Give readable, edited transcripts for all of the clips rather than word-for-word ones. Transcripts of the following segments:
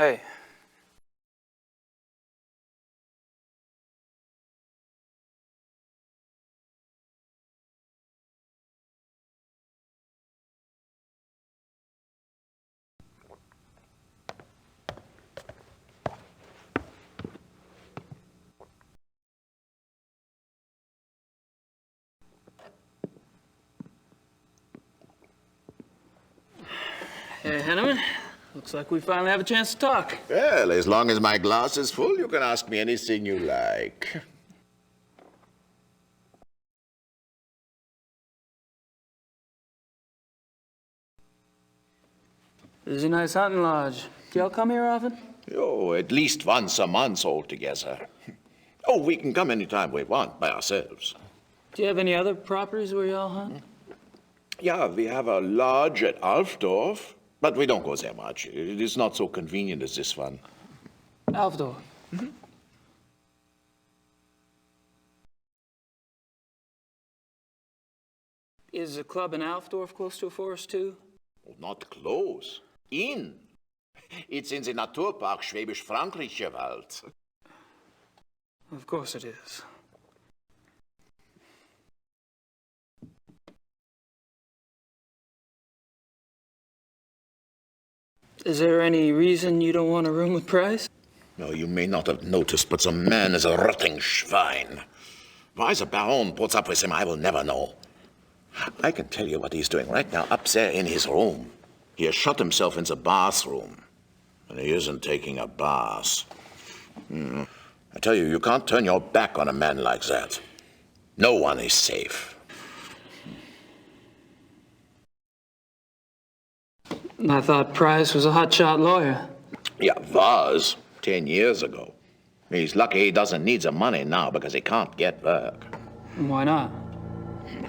Hey. Hey, Henneman. Looks like we finally have a chance to talk. Well, as long as my glass is full, you can ask me anything you like. This is a nice hunting lodge. Do y'all come here often? Oh, at least once a month altogether. Oh, we can come anytime we want by ourselves. Do you have any other properties where y'all hunt? Yeah, we have a lodge at Alfdorf, but we don't go there much. It is not so convenient as this one. Alfdorf. Is the club in Alfdorf close to a forest, too? Oh, not close. In. It's in the Naturpark Schwäbisch-Frankreicher Wald. Of course it is. Is there any reason you don't want a room with Price? No, you may not have noticed, but the man is a rotting schwein. Why the Baron puts up with him, I will never know. I can tell you what he's doing right now up there in his room. He has shut himself in the bathroom. And he isn't taking a bath. I tell you, you can't turn your back on a man like that. No one is safe. I thought Price was a hotshot lawyer. Yeah, was 10 years ago. He's lucky he doesn't need the money now because he can't get work. Why not?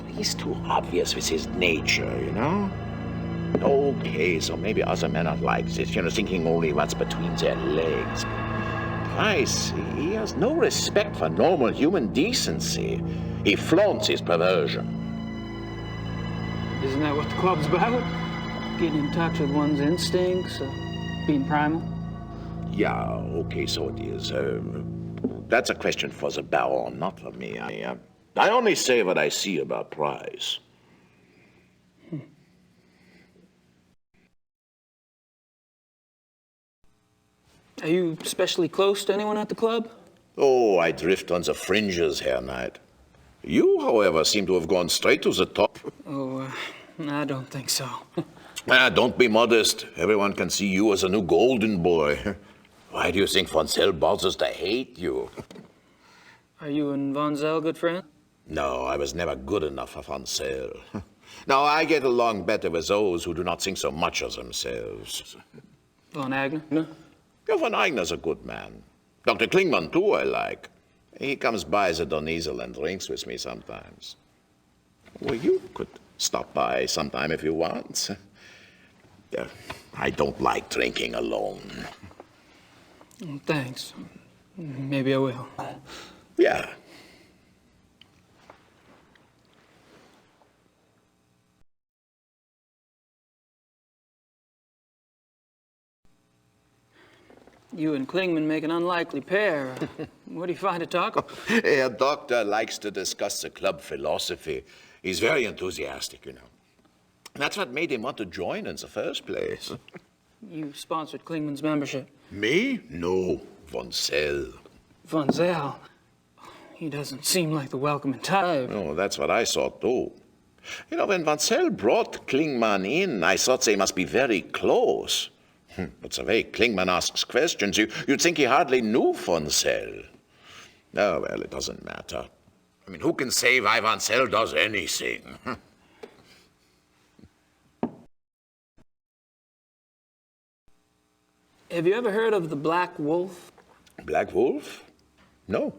He's too obvious with his nature, you know? Okay, so maybe other men are like this, thinking only what's between their legs. Price, he has no respect for normal human decency. He flaunts his perversion. Isn't that what the club's about? Getting in touch with one's instincts, being primal? Yeah, okay, so it is. That's a question for the Baron, not for me. I only say what I see about Price. Are you especially close to anyone at the club? Oh, I drift on the fringes, Herr Knight. You, however, seem to have gone straight to the top. Oh, I don't think so. Don't be modest. Everyone can see you as a new golden boy. Why do you think von Zell bothers to hate you? Are you and Von Zell good friends? No, I was never good enough for von Zell. No, I get along better with those who do not think so much of themselves. Von Agner? Yeah, von Eigner's a good man. Dr. Klingman, too, I like. He comes by the Doneasel and drinks with me sometimes. Well, you could stop by sometime if you want. I don't like drinking alone. Thanks. Maybe I will. Yeah. You and Klingman make an unlikely pair. What do you find to talk about? Herr Doctor likes to discuss the club philosophy. He's very enthusiastic, you know. That's what made him want to join in the first place. You sponsored Klingman's membership. Me? No, von Zell. Von Zell? He doesn't seem like the welcoming type. Oh, that's what I thought, too. You know, when von Zell brought Klingman in, I thought they must be very close. But the way Klingman asks questions, you'd think he hardly knew von Zell. Oh, well, it doesn't matter. I mean, who can say why von Zell does anything? Have you ever heard of the Black Wolf? Black Wolf? No.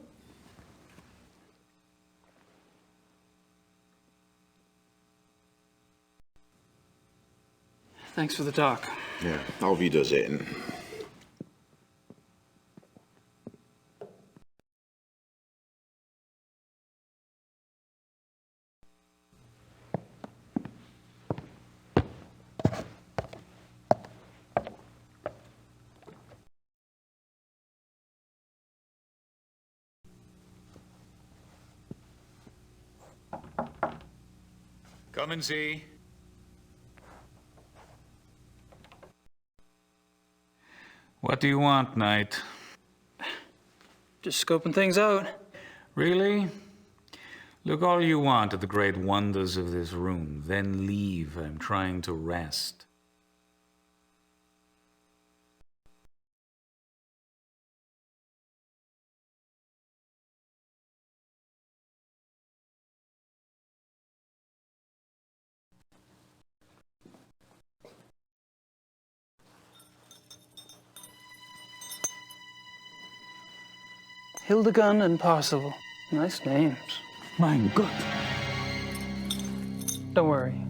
Thanks for the talk. Ja, auf Wiedersehen. Come and see. What do you want, Knight? Just scoping things out. Really? Look all you want at the great wonders of this room, then leave. I'm trying to rest. Hildegun and Parsival. Nice names. My God. Don't worry.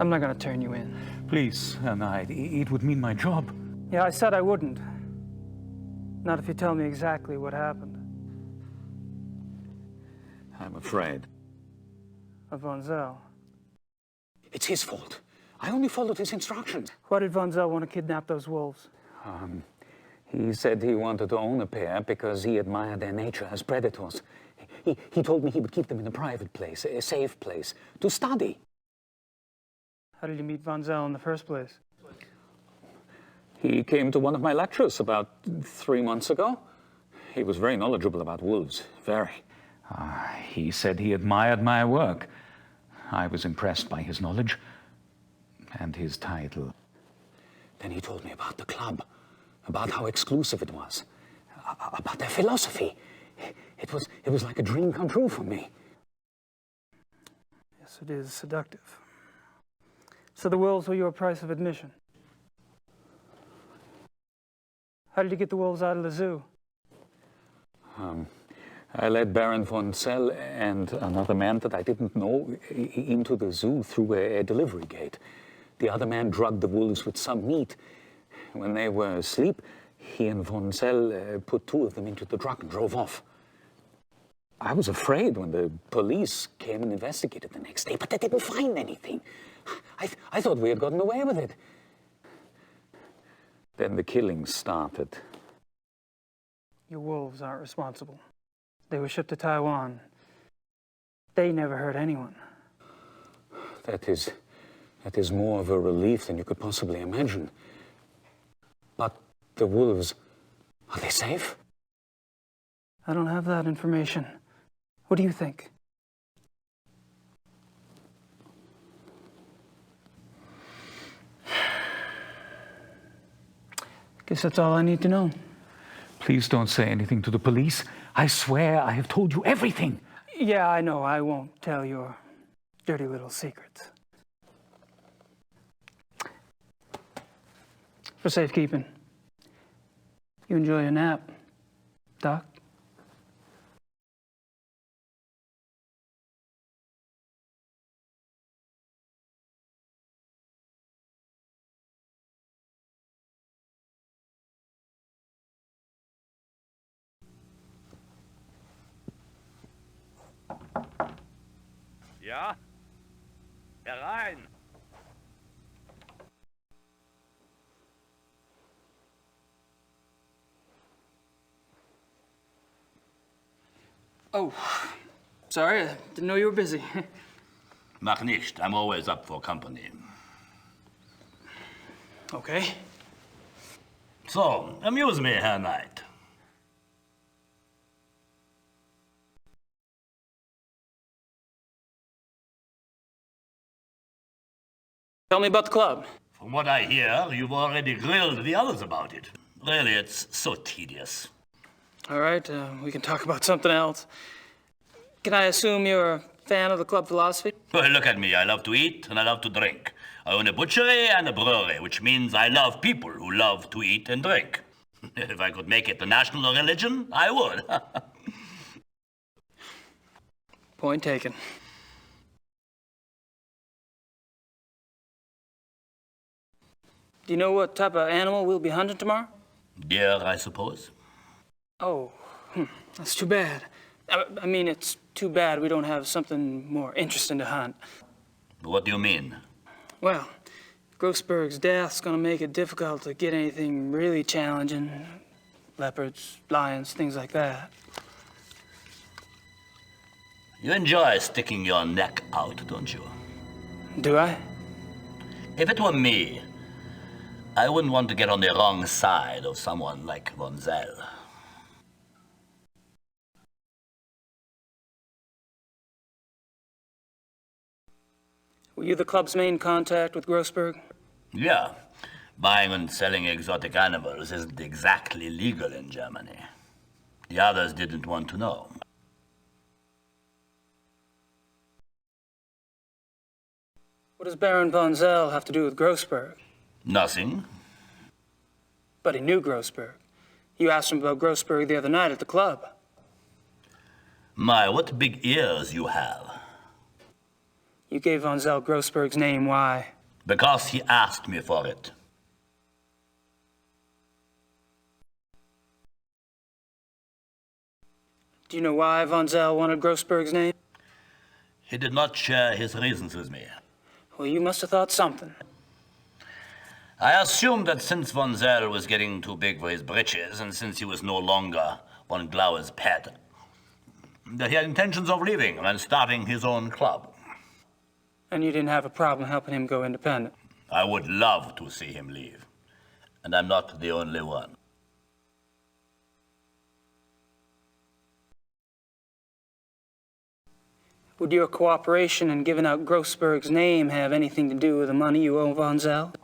I'm not gonna turn you in. Please, Knight, it would mean my job. Yeah, I said I wouldn't. Not if you tell me exactly what happened. I'm afraid. Of Von Zell. It's his fault. I only followed his instructions. Why did Von Zell want to kidnap those wolves? He said he wanted to own a pair because he admired their nature as predators. He told me he would keep them in a private place, a safe place, to study. How did you meet Von Zell in the first place? He came to one of my lectures about 3 months ago. He was very knowledgeable about wolves, very. He said he admired my work. I was impressed by his knowledge and his title. Then he told me about the club, about how exclusive it was, about their philosophy. It was like a dream come true for me. Yes, it is seductive. So the wolves were your price of admission. How did you get the wolves out of the zoo? I led Baron von Zell and another man that I didn't know into the zoo through a delivery gate. The other man drugged the wolves with some meat. When they were asleep, he and von Zell put 2 of them into the truck and drove off. I was afraid when the police came and investigated the next day, but they didn't find anything. I thought we had gotten away with it. Then the killings started. Your wolves aren't responsible. They were shipped to Taiwan. They never hurt anyone. That is more of a relief than you could possibly imagine. But the wolves, are they safe? I don't have that information. What do you think? Guess that's all I need to know. Please don't say anything to the police. I swear I have told you everything. Yeah, I know. I won't tell your dirty little secrets. For safekeeping. You enjoy a nap, Doc? Ja? Herein! Oh, sorry. I didn't know you were busy. Mach nicht. I'm always up for company. Okay. So, amuse me, Herr Knight. Tell me about the club. From what I hear, you've already grilled the others about it. Really, it's so tedious. All right, we can talk about something else. Can I assume you're a fan of the club philosophy? Well, look at me. I love to eat and I love to drink. I own a butchery and a brewery, which means I love people who love to eat and drink. If I could make it the national religion, I would. Point taken. Do you know what type of animal we'll be hunting tomorrow? Deer, I suppose. Oh, that's too bad. I mean, it's too bad we don't have something more interesting to hunt. What do you mean? Well, Grossberg's death's gonna make it difficult to get anything really challenging. Leopards, lions, things like that. You enjoy sticking your neck out, don't you? Do I? If it were me, I wouldn't want to get on the wrong side of someone like Von Zell. Were you the club's main contact with Grossberg? Yeah, buying and selling exotic animals isn't exactly legal in Germany. The others didn't want to know. What does Baron von Zell have to do with Grossberg? Nothing. But he knew Grossberg. You asked him about Grossberg the other night at the club. My, what big ears you have. You gave von Zell Grossberg's name. Why? Because he asked me for it. Do you know why von Zell wanted Grossberg's name? He did not share his reasons with me. Well, you must have thought something. I assumed that since Von Zell was getting too big for his britches, and since he was no longer von Glauer's pet, that he had intentions of leaving and starting his own club. And you didn't have a problem helping him go independent. I would love to see him leave. And I'm not the only one. Would your cooperation in giving out Grossberg's name have anything to do with the money you owe von Zell?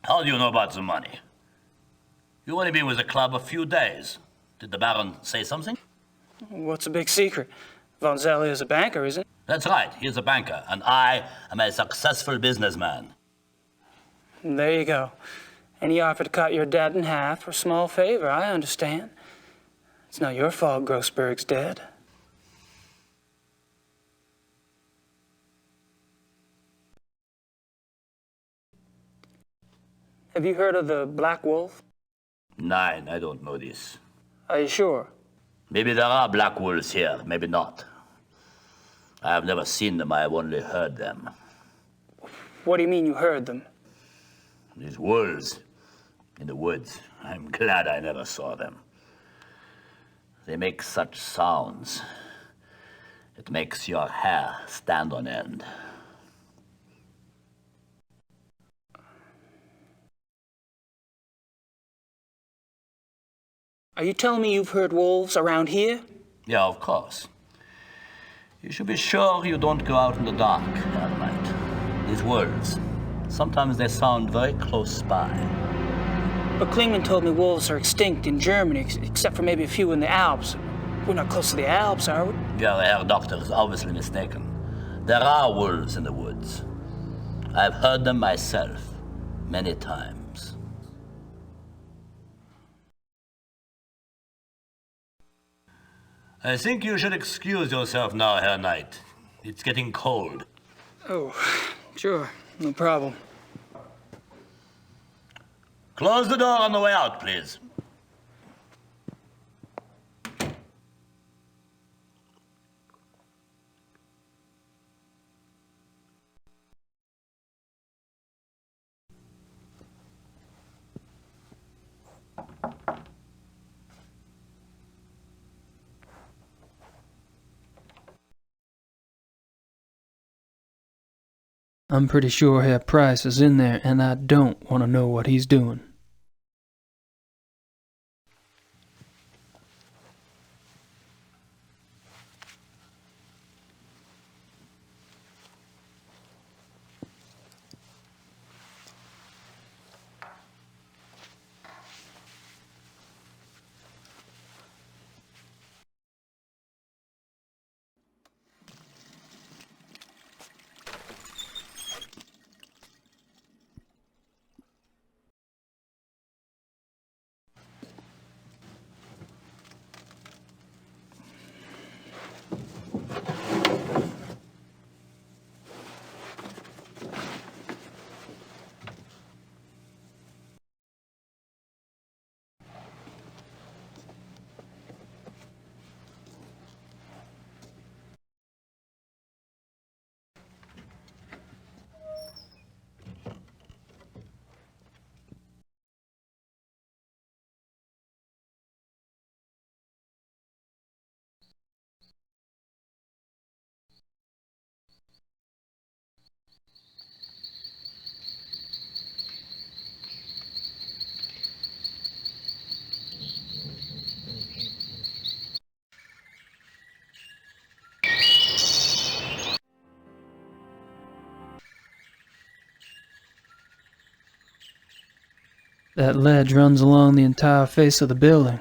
How do you know about the money? You only been with the club a few days. Did the Baron say something? What's a big secret? Von Zell is a banker, isn't he? That's right, he's a banker, and I am a successful businessman. There you go. And he offered to cut your debt in half for a small favor. I understand. It's not your fault Grossberg's dead. Have you heard of the Black Wolf? Nein, I don't know this. Are you sure? Maybe there are black wolves here, maybe not. I have never seen them, I have only heard them. What do you mean you heard them? These wolves in the woods, I'm glad I never saw them. They make such sounds. It makes your hair stand on end. Are you telling me you've heard wolves around here? Yeah, of course. You should be sure you don't go out in the dark at night. These wolves, sometimes they sound very close by. But Klingman told me wolves are extinct in Germany, except for maybe a few in the Alps. We're not close to the Alps, are we? Yeah, the Herr Doctor is obviously mistaken. There are wolves in the woods. I've heard them myself, many times. I think you should excuse yourself now, Herr Knight. It's getting cold. Oh, sure. No problem. Close the door on the way out, please. I'm pretty sure Herr Price is in there, and I don't want to know what he's doing. That ledge runs along the entire face of the building.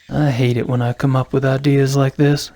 I hate it when I come up with ideas like this.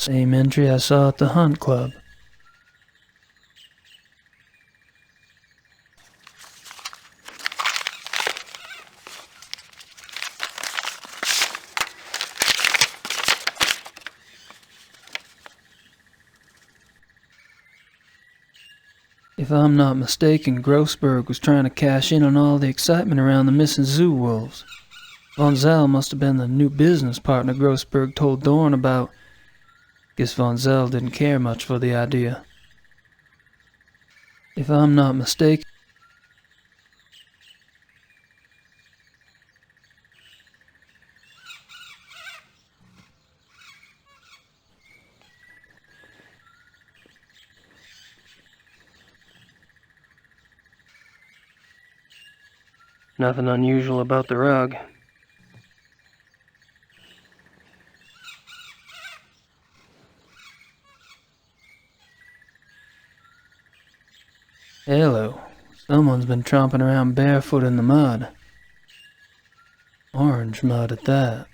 Same entry I saw at the Hunt Club. If I'm not mistaken, Grossberg was trying to cash in on all the excitement around the missing zoo wolves. Von Zell must have been the new business partner Grossberg told Dorn about. Guess Von Zell didn't care much for the idea. If I'm not mistaken, Nothing unusual about the rug. Hello. Someone's been tromping around barefoot in the mud. Orange mud at that.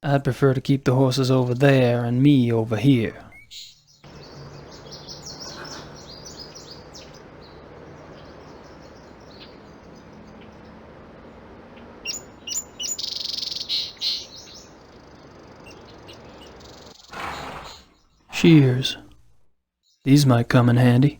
I'd prefer to keep the horses over there and me over here. Shears. These might come in handy.